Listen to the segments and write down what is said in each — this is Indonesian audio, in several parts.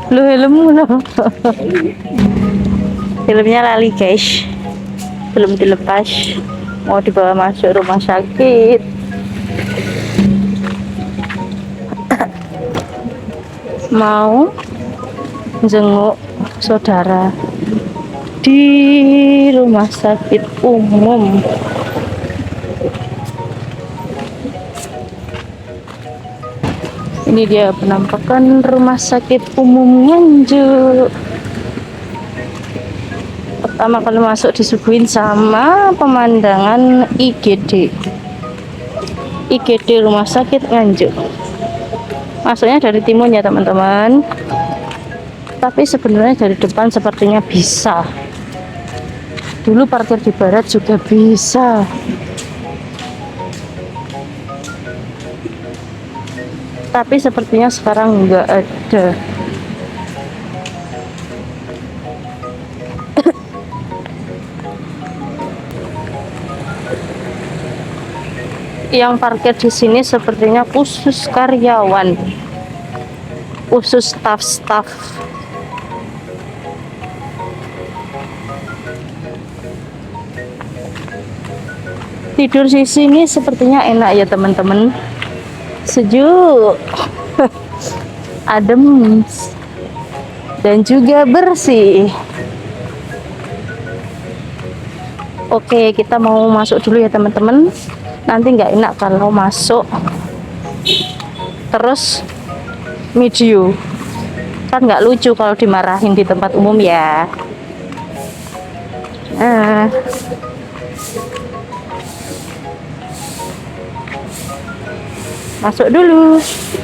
Lu helmmu no. Filmnya lali guys, belum dilepas, mau dibawa masuk rumah sakit. Mau jenguk saudara di rumah sakit umum. Ini dia penampakan rumah sakit umum Nganjuk. Pertama kali masuk disuguhin sama pemandangan IGD rumah sakit Nganjuk. Masuknya dari timur ya teman-teman, tapi sebenarnya dari depan sepertinya bisa. Dulu parkir di barat juga bisa. Tapi sepertinya sekarang enggak ada. Yang parkir di sini sepertinya khusus karyawan, khusus staf-staf. Tidur di sini sepertinya enak ya teman-teman, sejuk, adem, dan juga bersih. Oke, kita mau masuk dulu ya teman-teman. Nanti nggak enak kalau masuk terus video, kan nggak lucu kalau dimarahin di tempat umum ya. Masuk dulu.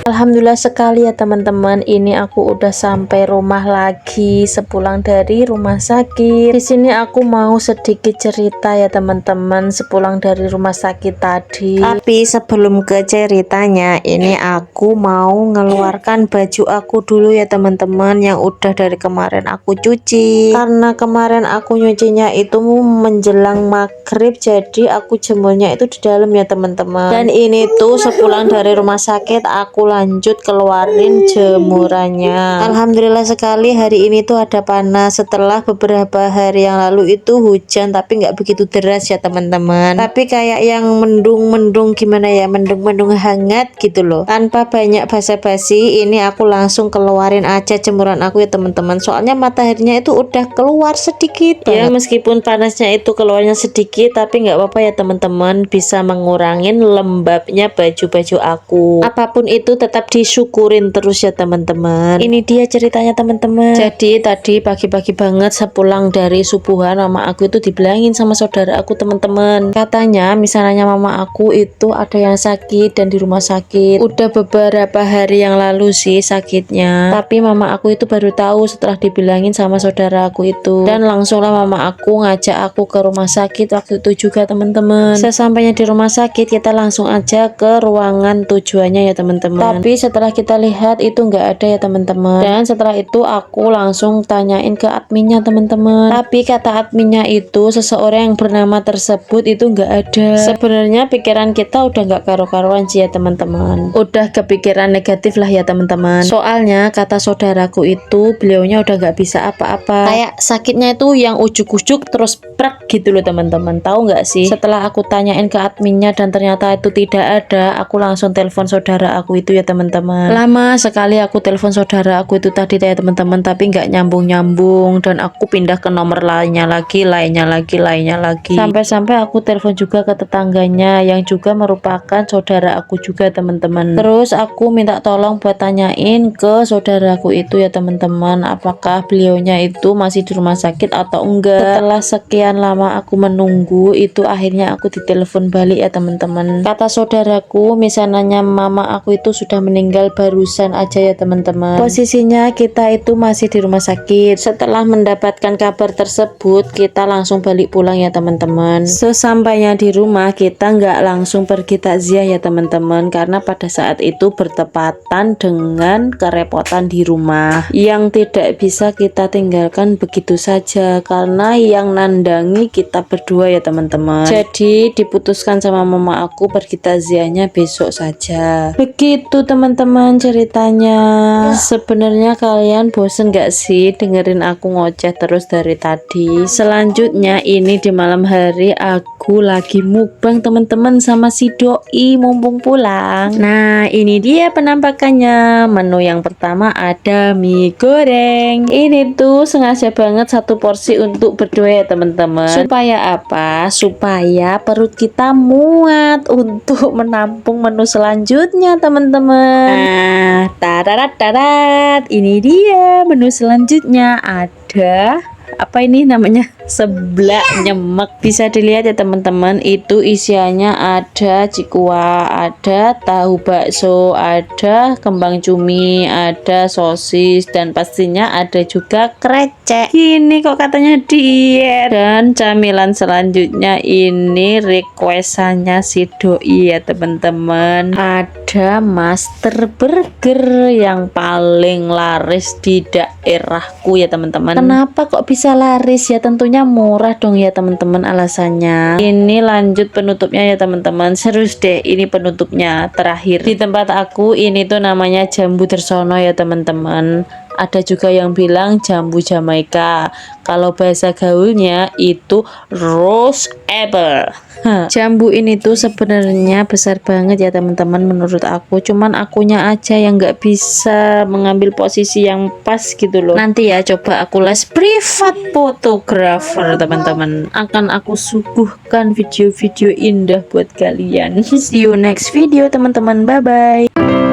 Alhamdulillah sekali ya teman-teman, ini aku udah sampai rumah lagi sepulang dari rumah sakit. Di sini aku mau sedikit cerita ya teman-teman sepulang dari rumah sakit tadi. Tapi sebelum ke ceritanya, ini aku mau ngeluarkan baju aku dulu ya teman-teman yang udah dari kemarin aku cuci. Karena kemarin aku nyucinya itu menjelang maghrib, jadi aku jemurnya itu di dalam ya teman-teman. Dan ini tuh sepulang dari rumah sakit aku lanjut keluarin jemurannya. Alhamdulillah sekali hari ini tuh ada panas. Setelah beberapa hari yang lalu itu hujan tapi nggak begitu deras ya teman-teman, tapi kayak yang mendung-mendung gimana ya, mendung-mendung hangat gitu loh. Tanpa banyak basa-basi, ini aku langsung keluarin aja jemuran aku ya teman-teman, soalnya mataharinya itu udah keluar sedikit ya. Meskipun panasnya itu keluarnya sedikit, tapi nggak apa-apa ya teman-teman, bisa mengurangin lembabnya baju-baju aku. Apapun itu tetap disyukurin terus ya teman-teman. Ini dia ceritanya teman-teman. Jadi tadi pagi-pagi banget sepulang dari subuhan, mama aku itu dibilangin sama saudara aku teman-teman, katanya misalnya mama aku itu ada yang sakit dan di rumah sakit udah beberapa hari yang lalu sih sakitnya, tapi mama aku itu baru tahu setelah dibilangin sama saudara aku itu. Dan langsunglah mama aku ngajak aku ke rumah sakit waktu itu juga teman-teman. Sesampainya di rumah sakit kita langsung aja ke ruangan tujuannya ya teman-teman. Tapi setelah kita lihat itu nggak ada ya teman-teman, dan setelah itu aku langsung tanyain ke adminnya teman-teman. Tapi kata adminnya itu seseorang yang bernama tersebut itu nggak ada. Sebenarnya pikiran kita udah nggak karu-karuan sih ya teman-teman, udah kepikiran negatif lah ya teman-teman. Soalnya kata saudaraku itu beliaunya udah nggak bisa apa-apa, kayak sakitnya itu yang ujuk-ujuk terus prak gitu loh teman-teman. Tahu nggak sih, setelah aku tanyain ke adminnya dan ternyata itu tidak ada, aku langsung telepon saudara aku itu ya teman-teman. Lama sekali aku telepon saudara aku itu tadi ya teman-teman, tapi nggak nyambung-nyambung, dan aku pindah ke nomor lainnya lagi, sampai-sampai aku telepon juga ke tetangganya yang juga merupakan saudara aku juga teman-teman. Terus aku minta tolong buat tanyain ke saudaraku itu ya teman-teman, apakah beliaunya itu masih di rumah sakit atau enggak. Setelah sekian lama aku menunggu itu, akhirnya aku ditelepon balik ya teman-teman. Kata saudaraku misalnya mama aku itu sudah udah meninggal barusan aja ya teman-teman. Posisinya kita itu masih di rumah sakit. Setelah mendapatkan kabar tersebut, kita langsung balik pulang ya teman-teman. Sesampainya di rumah, kita nggak langsung pergi takziah ya teman-teman, karena pada saat itu bertepatan dengan kerepotan di rumah yang tidak bisa kita tinggalkan begitu saja, karena yang nandangi kita berdua ya teman-teman. Jadi diputuskan sama mama aku pergi takziahnya besok saja. Begitu teman-teman ceritanya. Sebenarnya kalian bosen gak sih dengerin aku ngoceh terus dari tadi? Selanjutnya ini di malam hari aku lagi mukbang teman-teman sama si doi mumpung pulang. Nah ini dia penampakannya. Menu yang pertama ada mie goreng. Ini tuh sengaja banget satu porsi untuk berdua ya teman-teman. Supaya apa? Supaya perut kita muat untuk menampung menu selanjutnya teman-teman. Nah, tarat, ini dia menu selanjutnya. Ada apa ini namanya, seblak nyemek. Bisa dilihat ya teman-teman, itu isiannya ada cikua, ada tahu bakso, ada kembang cumi, ada sosis, dan pastinya ada juga krecek. Ini kok katanya diet. Dan camilan selanjutnya ini requestannya si doi ya teman-teman, ada Master Burger yang paling laris di daerahku ya teman-teman. Kenapa kok bisa laris ya? Tentunya murah dong ya teman-teman alasannya. Ini lanjut penutupnya ya teman-teman. Serius deh, ini penutupnya terakhir di tempat aku. Ini tuh namanya jambu dersono ya teman-teman. Ada juga yang bilang jambu Jamaika. Kalau bahasa gaulnya itu rose apple. Jambu ini tuh sebenarnya besar banget ya teman-teman menurut aku. Cuman akunya aja yang nggak bisa mengambil posisi yang pas gitu loh. Nanti ya coba aku les privat photographer teman-teman. Akan aku suguhkan video-video indah buat kalian. See you next video teman-teman. Bye bye.